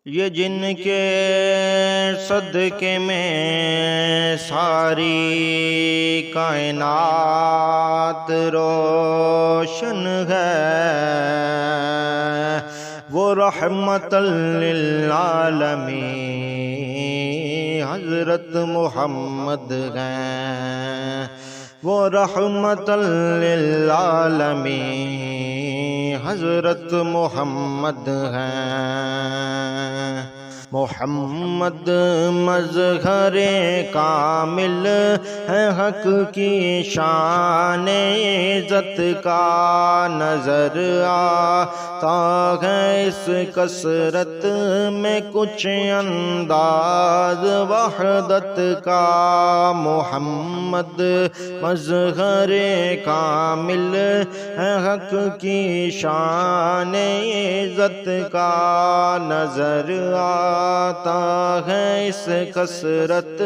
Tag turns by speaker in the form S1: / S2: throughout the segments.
S1: یہ جن کے صدقے میں ساری کائنات روشن ہے، وہ رحمت للعالمین حضرت محمد ہیں، وہ رحمت للعالمین حضرت محمد ہیں۔ محمد مظہر کامل ہے، حق کی شان عزت کا نظر آتا ہے، اس کثرت میں کچھ انداز وحدت کا۔ محمد مظہر کامل ہے، حق کی شان عزت کا نظر آتا ہے، اس کثرت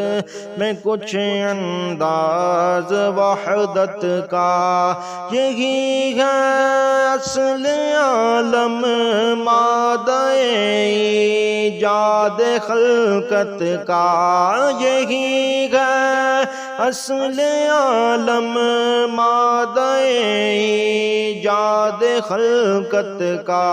S1: میں کچھ انداز وحدت کا۔ یہی ہے اصل عالم مادہ ایجاد خلقت کا، یہی ہے اصل عالم مادہ ایجاد خلقت کا۔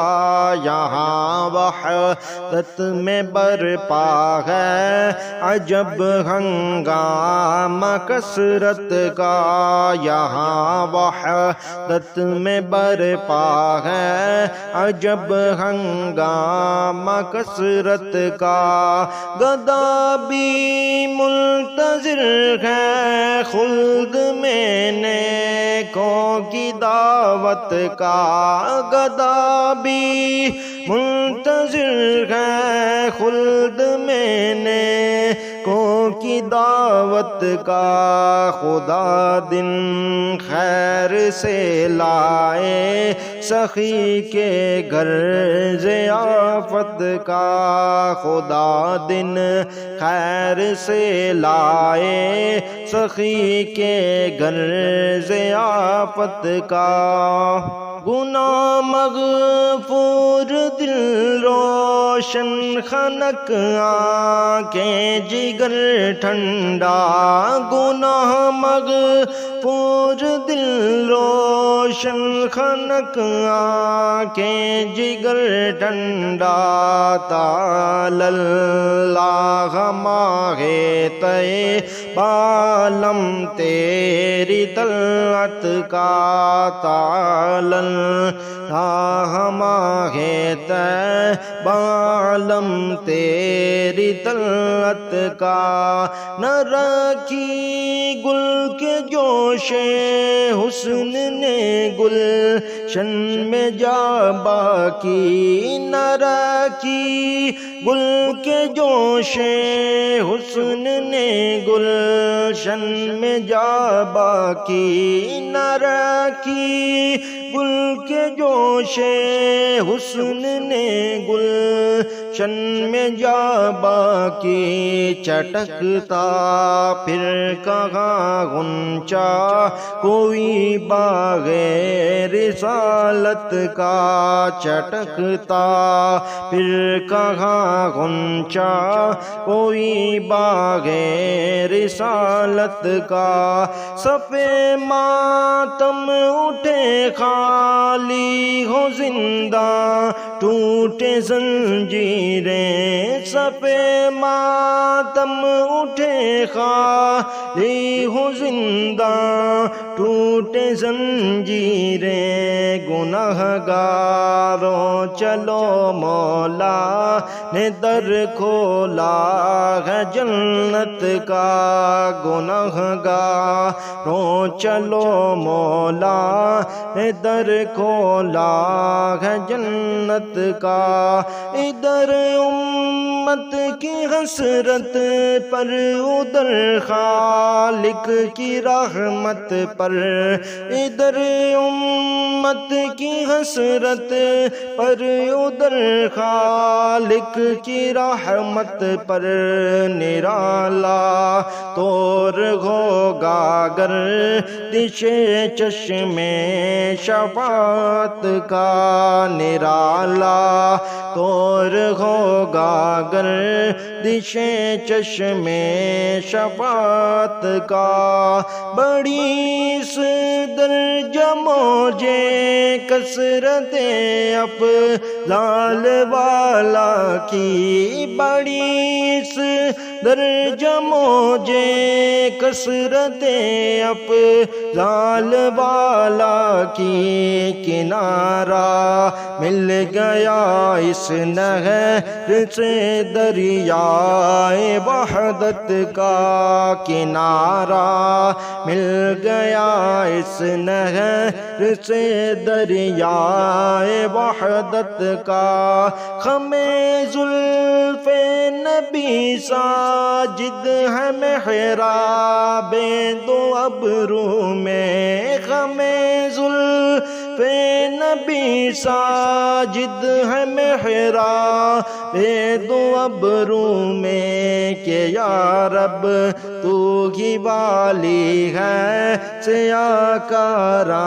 S1: یہاں وحدت میں برپا ہے عجب ہنگامہ کثرت کا، یہاں وحدت میں برپا ہے عجب ہنگامہ کثرت کا۔ گدا بھی منتظر ہے خلد میں نیکوں کی دعوت کا، گدا بھی منتظر ہے خلد میں نیکوں کی دعوت کا۔ خدا دن خیر سے لائے سخی کے گھر ضیافت کا، خدا دن خیر سے لائے سخی کے گھر ضیافت کا۔ گناہ مغفور دل روشن خنک آنکھیں جگر ٹھنڈا، گناہ مغفور دل روشن خنک آنکھیں جگر ٹھنڈا۔ تعالی اللہ ماہ طے عالم تیری طلعت کا، تعالی اللہ ماہ طے عالم تیری طلعت کا۔ نہ رکھی گل کے جوش حسن نے گلشن میں جا باقی، نہ رکھی گل کے جوش حسن نے گلشن میں جا باقی، نہ رکھی گل کے جوش حسن نے گلشن میں جا باقی۔ چٹکتا پھر کہاں غنچہ کوئی باغ رسالت کا، چٹکتا پھر کہاں غنچہ کوئی باغ رسالت کا۔ صفِ ماتم اٹھے خالی ہو زندہ ٹوٹے زنجیریں، صفِ ماتم اٹھے خالی ہو زندہ ٹوٹے زنجیریں۔ گنہگاروں چلو مولا نے در کھولا ہے جنت کا، گنہگاروں چلو مولا نے در کھولا ہے جنت کا۔ ادھر امت کی حسرت پر ادھر خالق کی رحمت پر، ادھر امت کی حسرت پر ادھر خالق کی رحمت پر، نرالا طور ہوگا گردش چشم شفاعت کا، نرالا طور ہوگا گردش چشم شفاعت کا، بڑی اس درجہ موجے کثرت افضال والا کی، بڑی اس درجہ موجے کثرت افضال والا کی، کنارہ مل گیا اس نہر سے دریائے وحدت کا، کنارہ مل گیا اس نہر سے دریائے وحدت کا، خمیں زلف نبی ساجد ہے محراب دو ابرو میں، خمیں زلف نبی ساجد ہے محراب دو ابرو میں، کہ یا رب تو ہی والی ہے سیاکاران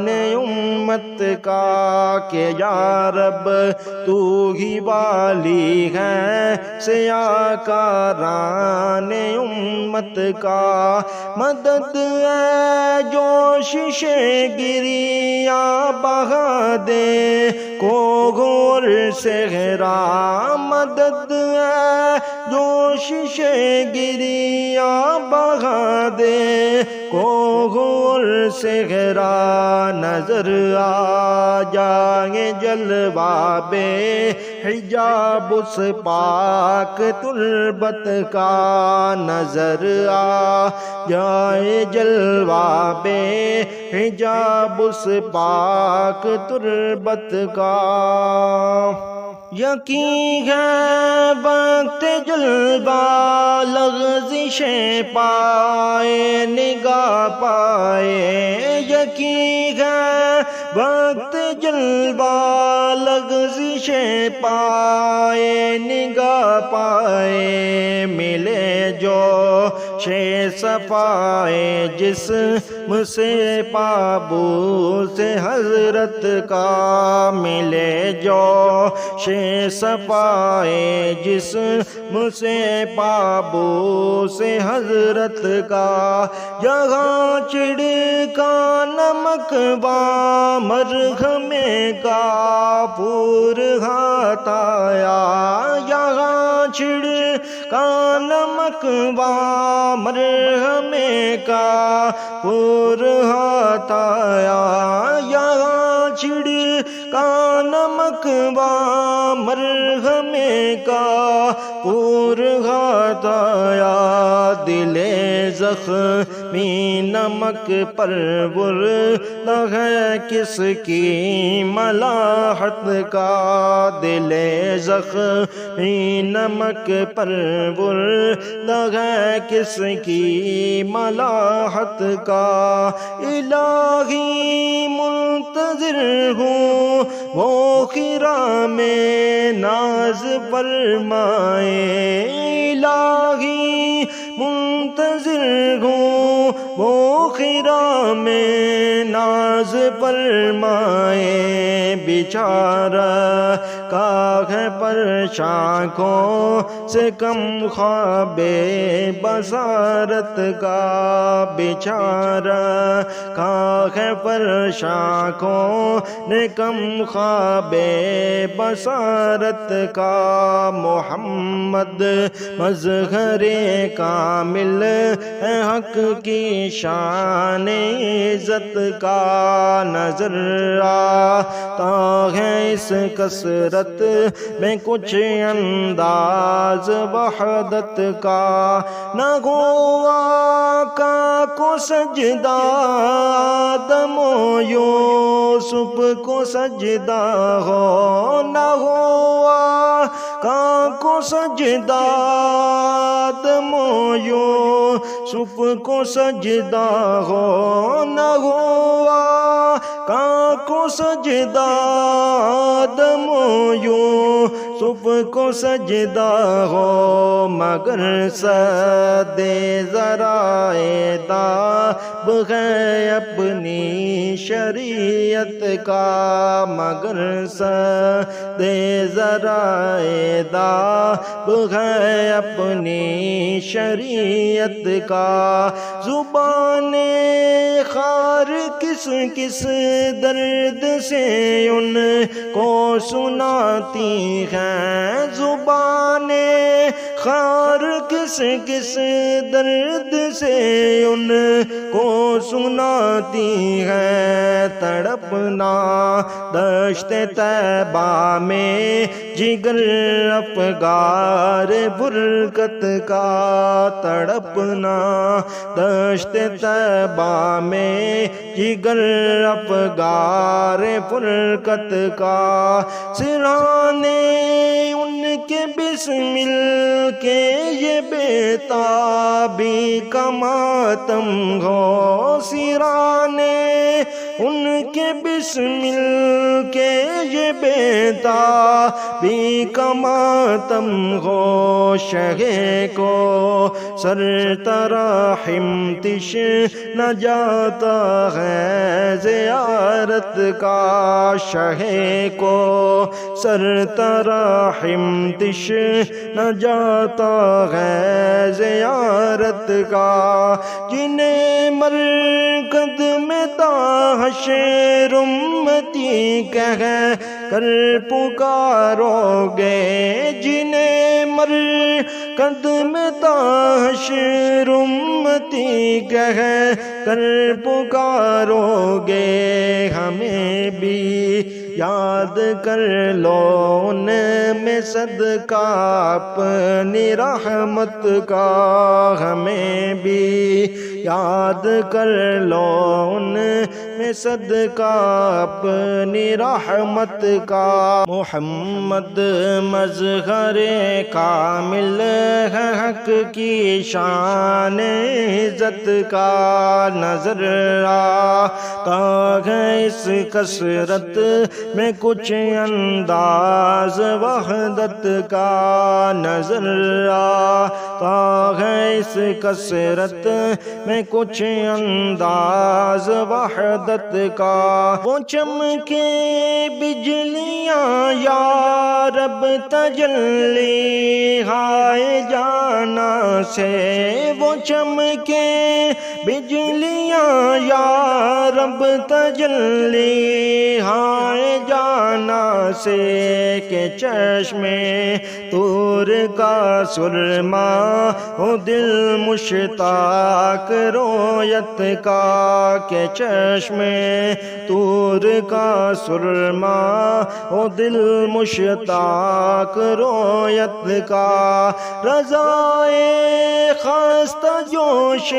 S1: امت کا، کہ یا رب تو ہی والی ہے سیاکاران امت کا، مدد ہے جوشش گریہ بہا دے کوہر صحرا، مدد ہے جوشش گریہ بہا دے کوہر صحرا، نظر آ جائے جلوہ بے حجاب اس پاک تربت کا، نظر آ جائے جلوہ بے حجاب اس پاک تربت کا، یقین ہے وقت جلوہ لغزشیں پائے نگاہ پائے، یقین ہے وقت جلوہ لغزشیں پائے نگاہ پائے، ملے جو شے صفائے جسم سے پابوس حضرت کا، ملے جو شے صفائے جسم سے پابوس حضرت کا، یہاں چھڑکا نمک و مرہم کافور ہاتھ آیا، یہاں چھڑکا نمک و مرہم کافور ہاتھ آیا، یہاں چھڑکا نمک و مرہم کافور ہاتھ آیا، دل زخمی نمک پر بردہ ہے کس کی ملاحت کا، دل زخمی نمک پر بردہ ہے کس کی ملاحت کا، الہی منتظر ہوں وہ خرام ناز فرمائے، الہی منتظر ہوں وہ خرام ناز فرمائے، بیچارہ کا ہے پرشاں کو سے کم خواب بصارت کا، بیچارہ کا ہے پرشاں کو نے کم خواب بصارت کا، محمد مظہر کامل ہے حق کی شان عزت کا، نظر آتا ہے اس کثرت میں کچھ انداز وحدت کا، نہ ہو آقا کو سجدہ آدم و یوسف کو سجدہ ہو، نہ ہو کان کو سجدہ آدم و یوسف کو سجدہ ہو نہ ہوا، کان کو سجدہ آدم و یوسف کو سجدہ ہو، مگر سد ذرائع داب ہے اپنی شریعت کا، مگر سد ذرائع داب ہے اپنی شریعت کا۔ زبان خار کس کس درد سے ان کو سناتی ہیں، زبان خار کس کس درد سے ان کو سناتی ہے، تڑپنا دشت طیبہ میں جگر افگار برکت کا، تڑپنا دشت طیبہ میں جگر افگار برکت کا، سرانے ان کے بسمل کے یہ بےتابی کا ماتم ہو، سرانے ان کے بسمل کے یہ بےتابی کا ماتم ہو، شہ کو سر تراحم تشنہ جاتا ہے زیارت کا، شہ کو سر تراحم تشنہ جاتا ہے زیارت کا، جنہیں مرکز میں حشر امتی کہہ کر پکارو گے، جنہیں مرکز میں حشر امتی کہہ کر پکارو گے، ہمیں بھی یاد کر لو ان میں صدقہ اپنی رحمت کا، ہمیں بھی یاد کر لو ان میں صدقہ اپنی رحمت کا۔ محمد مظہر کامل ہے حق کی شان عزت کا، نظر آتا ہے اس کثرت میں کچھ انداز وحدت کا، نظر آتا ہے اس کثرت میں کچھ انداز وحدت کا، وہ چمکے بجلیاں یا رب تجلی ہائے جانا سے، وہ چمکے بجلیاں یا رب تجلی ہائے جانا سے، کہ چشمے طور کا سرما ہو دل مشتاق رویت کا، کہ چشمے طور کا سرما ہو دل مشتاق رویت کا، رضائے خواستہ جوش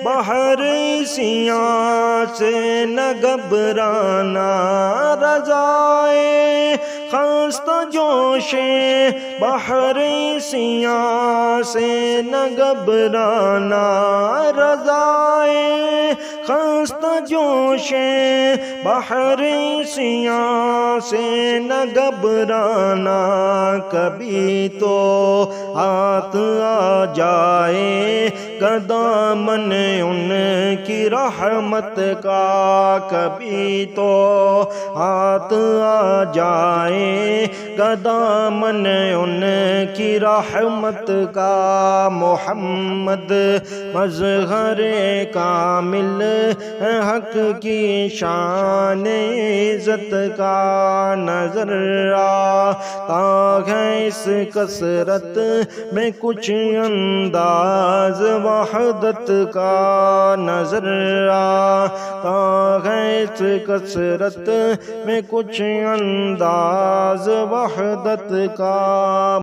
S1: بحر سیاہ سے نہ گھبرانا، رضائے خواستہ جوش بحر سیاہ سے نہ گھبرانا، رضائے خواستہ جوش بحر سیاہ سے نہ گھبرانا، کبھی تو ہاتھ آ جائے گا دامن ان کی رحمت کا، کبھی تو ہاتھ آ جائے گا دامن ان کی رحمت کا، محمد مظہر کامل حق کی شان عزت کا، نظر آتا ہے اس کثرت میں کچھ انداز وحدت کا، نظر آتا ہے اس کثرت میں کچھ انداز وحدت کا۔